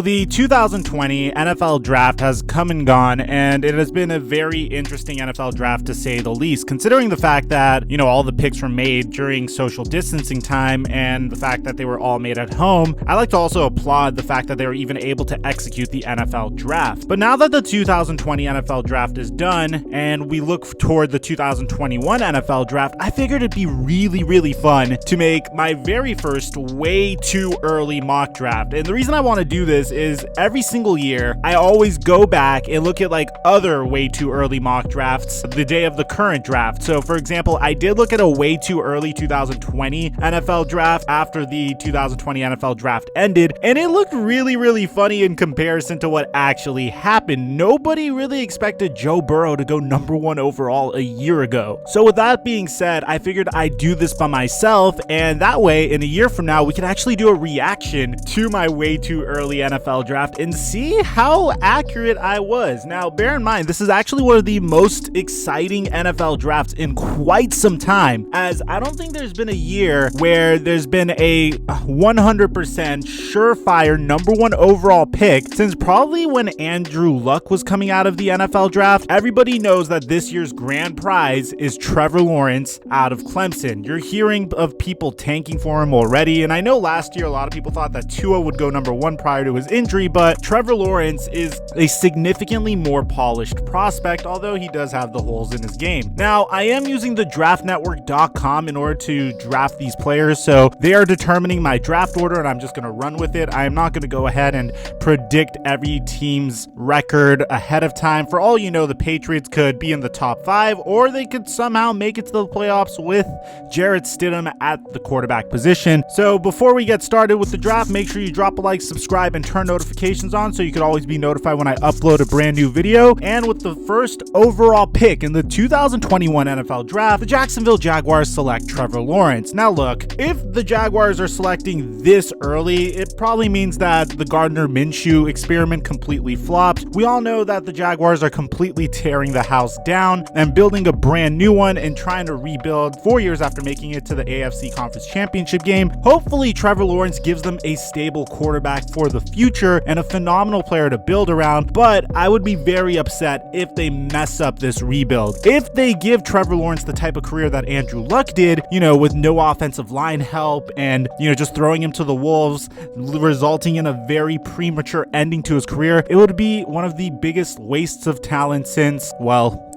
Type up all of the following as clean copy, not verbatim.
But the 2020 NFL draft has come and gone, and it has been a very interesting NFL draft to say the least, considering the fact that, all the picks were made during social distancing time and the fact that they were all made at home. I like to also applaud the fact that they were even able to execute the NFL draft. But now that the 2020 NFL draft is done and we look toward the 2021 NFL draft, I figured it'd be really, really fun to make my very first way too early mock draft. And the reason I want to do this is every single year, I always go back and look at other way too early mock drafts the day of the current draft. So for example, I did look at a way too early 2020 NFL draft after the 2020 NFL draft ended, and it looked really, really funny in comparison to what actually happened. Nobody really expected Joe Burrow to go number 1 overall a year ago. So with that being said, I figured I'd do this by myself, and that way in a year from now, we can actually do a reaction to my way too early NFL draft and see how accurate I was. Now, bear in mind, this is actually one of the most exciting NFL drafts in quite some time, as I don't think there's been a year where there's been a 100% surefire number 1 overall pick since probably when Andrew Luck was coming out of the NFL draft. Everybody knows that this year's grand prize is Trevor Lawrence out of Clemson. You're hearing of people tanking for him already, and I know last year a lot of people thought that Tua would go number 1 prior to his injury, but Trevor Lawrence is a significantly more polished prospect, although he does have the holes in his game. Now, I am using the draftnetwork.com in order to draft these players, so they are determining my draft order, and I'm just going to run with it. I am not going to go ahead and predict every team's record ahead of time. For all you know, the Patriots could be in the top 5, or they could somehow make it to the playoffs with Jarrett Stidham at the quarterback position. So before we get started with the draft, make sure you drop a like, subscribe, and turn notifications on so you can always be notified when I upload a brand new video. And with the first overall pick in the 2021 NFL draft, the Jacksonville Jaguars select Trevor Lawrence. Now look, if the Jaguars are selecting this early, it probably means that the Gardner Minshew experiment completely flopped. We all know that the Jaguars are completely tearing the house down and building a brand new one and trying to rebuild 4 years after making it to the AFC Conference Championship game. Hopefully, Trevor Lawrence gives them a stable quarterback for the future and a phenomenal player to build around, but I would be very upset if they mess up this rebuild. If they give Trevor Lawrence the type of career that Andrew Luck did, with no offensive line help and, just throwing him to the wolves, resulting in a very premature ending to his career, it would be one of the biggest wastes of talent since,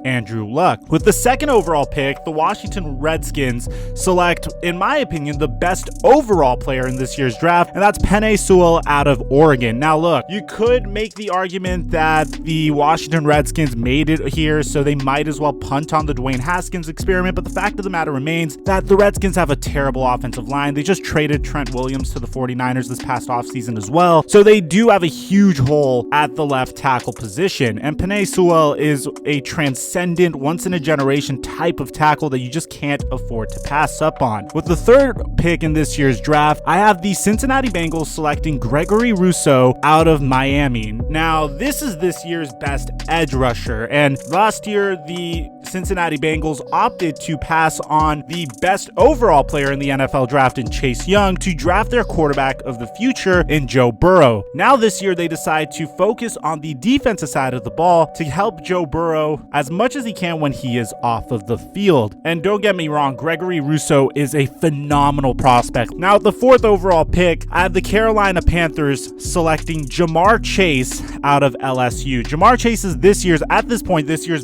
Andrew Luck. With the second overall pick, the Washington Redskins select, in my opinion, the best overall player in this year's draft, and that's Pinette Sewell out of Oregon. Now look, you could make the argument that the Washington Redskins made it here, so they might as well punt on the Dwayne Haskins experiment, but the fact of the matter remains that the Redskins have a terrible offensive line. They just traded Trent Williams to the 49ers this past offseason as well, so they do have a huge hole at the left tackle position, and Pinette Sewell is a transcendent, once-in-a-generation type of tackle that you just can't afford to pass up on. With the third pick in this year's draft, I have the Cincinnati Bengals selecting Gregory Russo out of Miami. Now, this is this year's best edge rusher, and last year, the Cincinnati Bengals opted to pass on the best overall player in the NFL draft in Chase Young to draft their quarterback of the future in Joe Burrow. Now this year, they decide to focus on the defensive side of the ball to help Joe Burrow as much as he can when he is off of the field. And don't get me wrong, Gregory Russo is a phenomenal prospect. Now, at the fourth overall pick, I have the Carolina Panthers selecting JaMarr Chase out of LSU. JaMarr Chase is this year's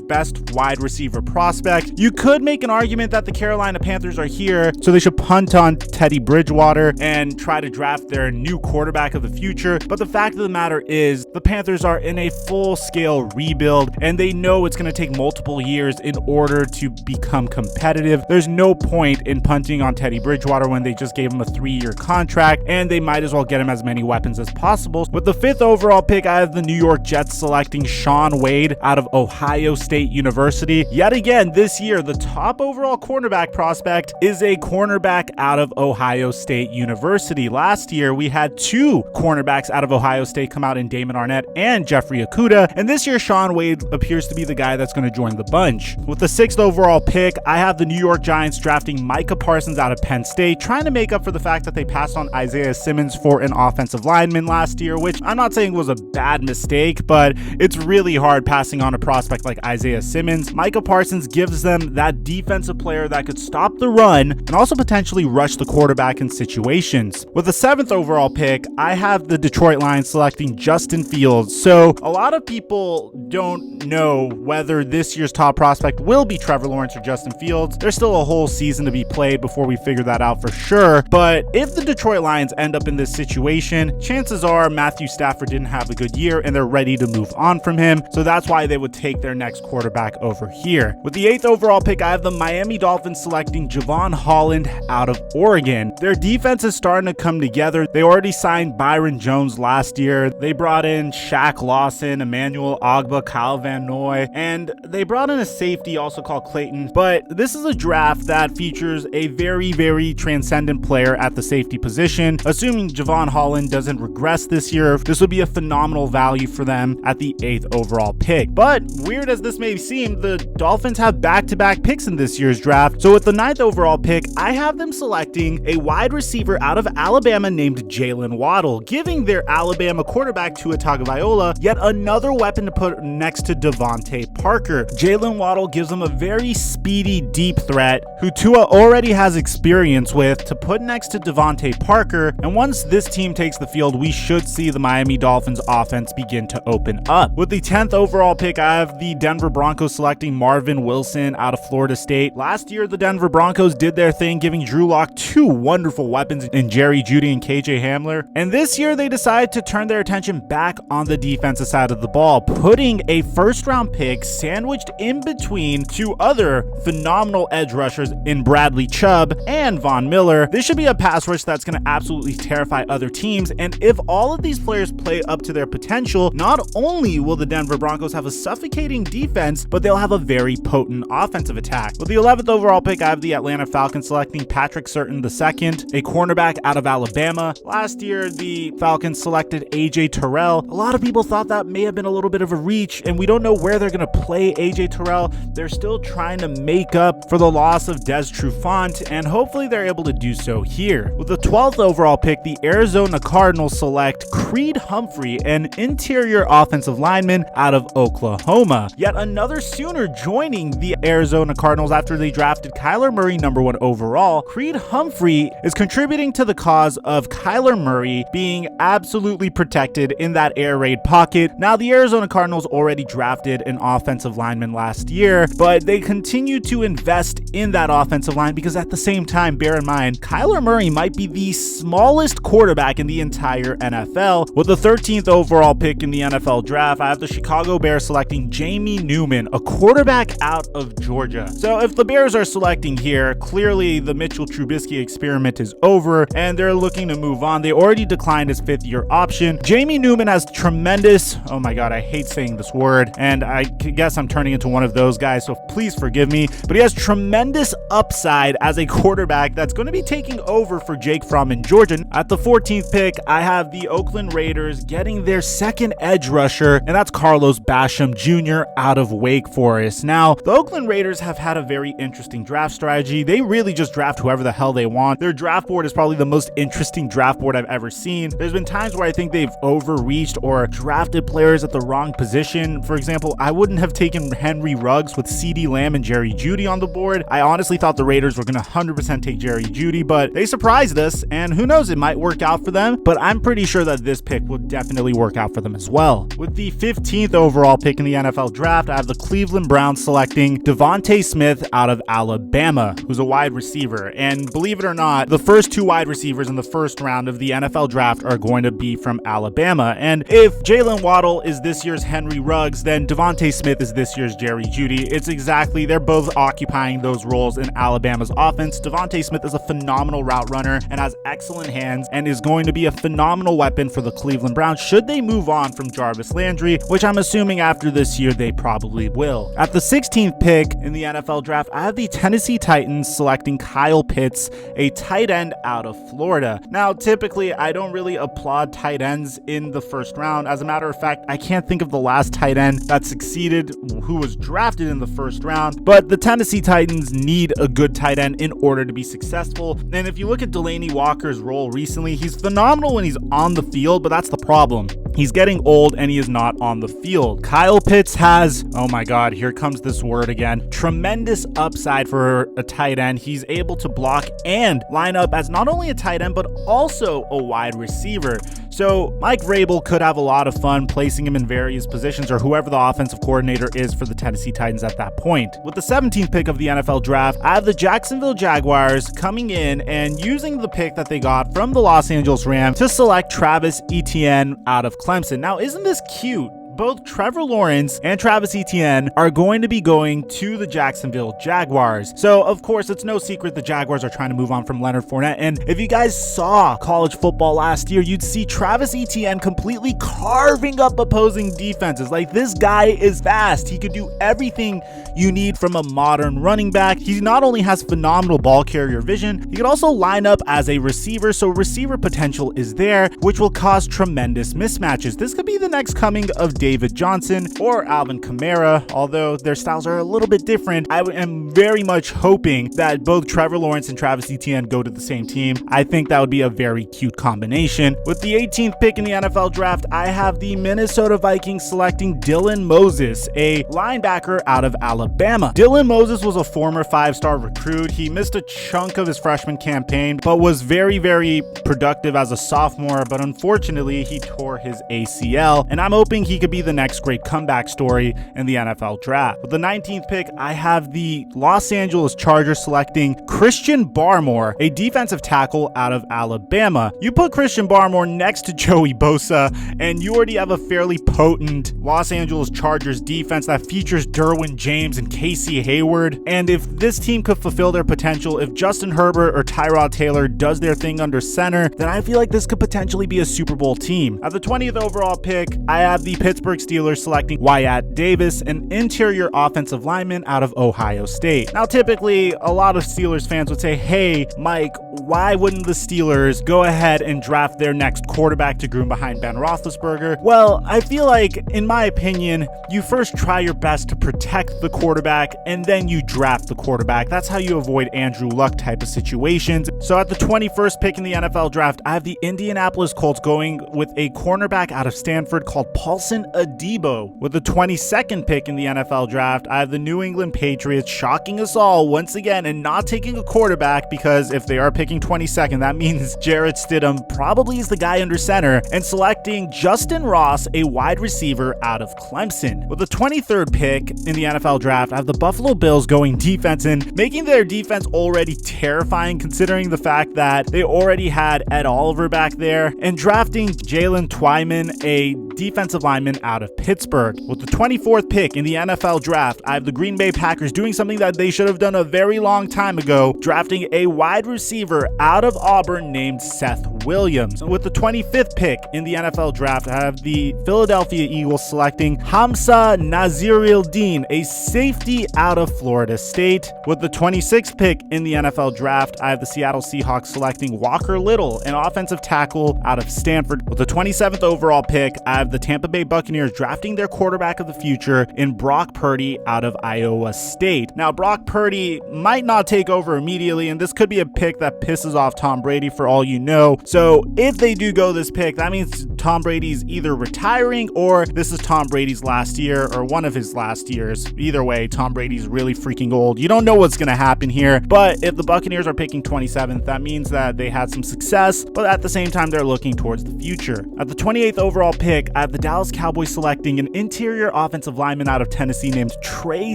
best wide receiver prospect. You could make an argument that the Carolina Panthers are here, so they should punt on Teddy Bridgewater and try to draft their new quarterback of the future. But the fact of the matter is, the Panthers are in a full-scale rebuild, and they know it's going to take multiple years in order to become competitive. There's no point in punting on Teddy Bridgewater when they just gave him a 3-year contract, and they might as well get him as many weapons as possible. With the fifth overall pick, I have the New York Jets selecting Shaun Wade out of Ohio State University. Yet again, this year, the top overall cornerback prospect is a cornerback out of Ohio State University. Last year, we had 2 cornerbacks out of Ohio State come out in Damon Arnett and Jeffrey Okudah, and this year, Shaun Wade appears to be the guy that's going to join the bunch. With the 6th overall pick, I have the New York Giants drafting Micah Parsons out of Penn State, trying to make up for the fact that they passed on Isaiah Simmons for an offensive lineman last last year, which I'm not saying was a bad mistake, but it's really hard passing on a prospect like Isaiah Simmons. Micah Parsons gives them that defensive player that could stop the run and also potentially rush the quarterback in situations. With the 7th overall pick, I have the Detroit Lions selecting Justin Fields. So a lot of people don't know whether this year's top prospect will be Trevor Lawrence or Justin Fields. There's still a whole season to be played before we figure that out for sure. But if the Detroit Lions end up in this situation, chances are Matthew Stafford didn't have a good year and they're ready to move on from him. So that's why they would take their next quarterback over here. With the 8th overall pick, I have the Miami Dolphins selecting Javon Holland out of Oregon. Their defense is starting to come together. They already signed Byron Jones last year. They brought in Shaq Lawson, Emmanuel Ogbah, Kyle Van Noy, and they brought in a safety also called Clayton. But this is a draft that features a very, very transcendent player at the safety position. Assuming Javon Holland doesn't regress this year, this would be a phenomenal value for them at the 8th overall pick. But weird as this may seem, the Dolphins have back-to-back picks in this year's draft. So with the 9th overall pick, I have them selecting a wide receiver out of Alabama named Jalen Waddell, giving their Alabama quarterback Tua Tagovailoa yet another weapon to put next to Devontae Parker. Jalen Waddell gives them a very speedy, deep threat who Tua already has experience with to put next to Devontae Parker, and once this team takes the field, we should see the Miami Dolphins offense begin to open up. With the 10th overall pick, I have the Denver Broncos selecting Marvin Wilson out of Florida State. Last year, the Denver Broncos did their thing, giving Drew Lock two wonderful weapons in Jerry Jeudy and KJ Hamler, and this year they decided to turn their attention back on the defensive side of the ball, putting a first-round pick sandwiched in between two other phenomenal edge rushers in Bradley Chubb and Von Miller. This should be a pass rush that's going to absolutely terrify other teams, and if all of these players play up to their potential, not only will the Denver Broncos have a suffocating defense, but they'll have a very potent offensive attack. With the 11th overall pick, I have the Atlanta Falcons selecting Patrick Surtain II, a cornerback out of Alabama. Last year, the Falcons selected AJ Terrell. A lot of people thought that may have been a little bit of a reach, and we don't know where they're going to play AJ Terrell. They're still trying to make up for the loss of Des Trufant, and hopefully they're able to do so here. With the 12th overall pick, the Arizona Cardinals select Creed Humphrey, an interior offensive lineman out of Oklahoma. Yet another Sooner joining the Arizona Cardinals after they drafted Kyler Murray #1 overall. Creed Humphrey is contributing to the cause of Kyler Murray being absolutely protected in that air raid pocket. Now, the Arizona Cardinals already drafted an offensive lineman last year, but they continue to invest in that offensive line because at the same time, bear in mind, Kyler Murray might be the smallest quarterback in the entire NFL. With the 13th overall pick in the NFL draft, I have the Chicago Bears selecting Jamie Newman, a quarterback out of Georgia. So if the Bears are selecting here, clearly the Mitchell Trubisky experiment is over and they're looking to move on. They already declined his 5th-year option. Jamie Newman has tremendous, oh my god, I hate saying this word, and I guess I'm turning into one of those guys, so please forgive me, but he has tremendous upside as a quarterback that's going to be taking over for Jake Fromm in Georgia. At the 14th pick, I have the Oakland Raiders getting their second edge rusher, and that's Carlos Basham Jr. out of Wake Forest. Now, the Oakland Raiders have had a very interesting draft strategy. They really just draft whoever the hell they want. Their draft board is probably the most interesting draft board I've ever seen. There's been times where I think they've overreached or drafted players at the wrong position. For example, I wouldn't have taken Henry Ruggs with CeeDee Lamb and Jerry Jeudy on the board. I honestly thought the Raiders were going to 100% take Jerry Jeudy, but they surprised us, and who knows, it might work out for them, but I'm pretty sure that this pick will definitely work out for them as well. With the 15th overall pick in the NFL draft, I have the Cleveland Browns selecting Devante Smith out of Alabama, who's a wide receiver, and believe it or not, the first two wide receivers in the first round of the NFL draft are going to be from Alabama, and if Jalen Waddell is this year's Henry Ruggs, then Devante Smith is this year's Jerry Jeudy. It's exactly, they're both occupying those roles in Alabama's offense. Devante Smith is a phenomenal route runner and has excellent hands and is going to be a phenomenal weapon for the Cleveland Browns should they move on from Jarvis Landry, which I'm assuming after this year they probably will. At the 16th pick in the NFL draft, I have the Tennessee Titans selecting Kyle Pitts, a tight end out of Florida. Now, typically, I don't really applaud tight ends in the first round. As a matter of fact, I can't think of the last tight end that succeeded who was drafted in the first round, but the Tennessee Titans need a good tight end in order to be successful. And if you look at Delanie Walker's role recently, he's phenomenal when he's on the the field, but that's the problem. He's getting old and he is not on the field. Kyle Pitts has, oh my God, here comes this word again, tremendous upside for a tight end. He's able to block and line up as not only a tight end, but also a wide receiver. So Mike Vrabel could have a lot of fun placing him in various positions, or whoever the offensive coordinator is for the Tennessee Titans at that point. With the 17th pick of the NFL draft, I have the Jacksonville Jaguars coming in and using the pick that they got from the Los Angeles Rams to select Travis Etienne out of Clemson. Now, isn't this cute? Both Trevor Lawrence and Travis Etienne are going to be going to the Jacksonville Jaguars. So, of course, it's no secret the Jaguars are trying to move on from Leonard Fournette. And if you guys saw college football last year, you'd see Travis Etienne completely carving up opposing defenses. Like, this guy is fast. He could do everything you need from a modern running back. He not only has phenomenal ball carrier vision, he could also line up as a receiver. So receiver potential is there, which will cause tremendous mismatches. This could be the next coming of David Johnson or Alvin Kamara, although their styles are a little bit different. I am very much hoping that both Trevor Lawrence and Travis Etienne go to the same team. I think that would be a very cute combination. With the 18th pick in the NFL draft, I have the Minnesota Vikings selecting Dylan Moses, a linebacker out of Alabama. Dylan Moses was a former 5-star recruit. He missed a chunk of his freshman campaign, but was very, very productive as a sophomore, but unfortunately he tore his ACL, and I'm hoping he could be the next great comeback story in the NFL draft. With the 19th pick, I have the Los Angeles Chargers selecting Christian Barmore, a defensive tackle out of Alabama. You put Christian Barmore next to Joey Bosa, and you already have a fairly potent Los Angeles Chargers defense that features Derwin James and Casey Hayward. And if this team could fulfill their potential, if Justin Herbert or Tyrod Taylor does their thing under center, then I feel like this could potentially be a Super Bowl team. At the 20th overall pick, I have the Pittsburgh Steelers selecting Wyatt Davis, an interior offensive lineman out of Ohio State. Now, typically, a lot of Steelers fans would say, hey, Mike, why wouldn't the Steelers go ahead and draft their next quarterback to groom behind Ben Roethlisberger? Well, I feel like, in my opinion, you first try your best to protect the quarterback, and then you draft the quarterback. That's how you avoid Andrew Luck type of situations. So at the 21st pick in the NFL draft, I have the Indianapolis Colts going with a cornerback out of Stanford called Paulson Adebo. With the 22nd pick in the NFL draft, I have the New England Patriots shocking us all once again and not taking a quarterback, because if they are picking 22nd, that means Jarrett Stidham probably is the guy under center, and selecting Justin Ross, a wide receiver out of Clemson. With the 23rd pick in the NFL draft, I have the Buffalo Bills going defense and making their defense already terrifying, considering the fact that they already had Ed Oliver back there, and drafting Jalen Twyman, a defensive lineman out of Pittsburgh. With the 24th pick in the NFL draft, I have the Green Bay Packers doing something that they should have done a very long time ago, drafting a wide receiver out of Auburn named Seth Williams. With the 25th pick in the NFL draft, I have the Philadelphia Eagles selecting Hamza Nazir-Dean, a safety out of Florida State. With the 26th pick in the NFL draft, I have the Seattle Seahawks selecting Walker Little, an offensive tackle out of Stanford. With the 27th overall pick, I have the Tampa Bay Buccaneers drafting their quarterback of the future in Brock Purdy out of Iowa State. Now, Brock Purdy might not take over immediately, and this could be a pick that pisses off Tom Brady for all you know. So if they do go this pick, that means Tom Brady's either retiring or this is Tom Brady's last year or one of his last years. Either way, Tom Brady's really freaking old. You don't know what's going to happen here, but if the Buccaneers are picking 27th, that means that they had some success, but at the same time, they're looking towards the future. At the 28th overall pick, I have the Dallas Cowboys selecting an interior offensive lineman out of Tennessee named Trey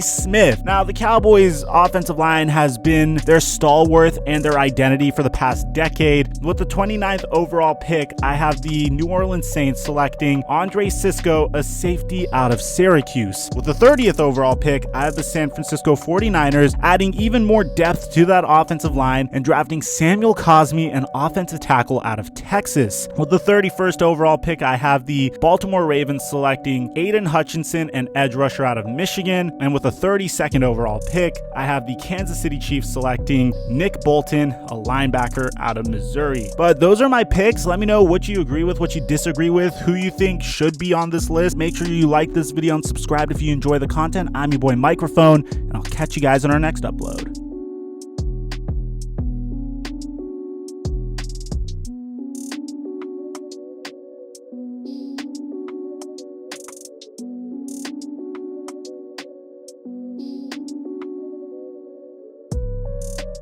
Smith. Now, the Cowboys offensive line has been their stalwart and their identity for the past decade. With the 29th overall pick, I have the New Orleans Saints selecting Andre Cisco, a safety out of Syracuse. With the 30th overall pick, I have the San Francisco 49ers adding even more depth to that offensive line and drafting Samuel Cosmi, an offensive tackle out of Texas. With the 31st overall pick, I have the Baltimore Ravens selecting Aiden Hutchinson, an edge rusher out of Michigan. And with the 32nd overall pick, I have the Kansas City Chiefs selecting Nick Bolton, a linebacker out of Missouri. But those are my picks. Let me know what you agree with, what you disagree with, who you think should be on this list. Make sure you like this video and subscribe if you enjoy the content. I'm your boy Microphone, and I'll catch you guys on our next upload.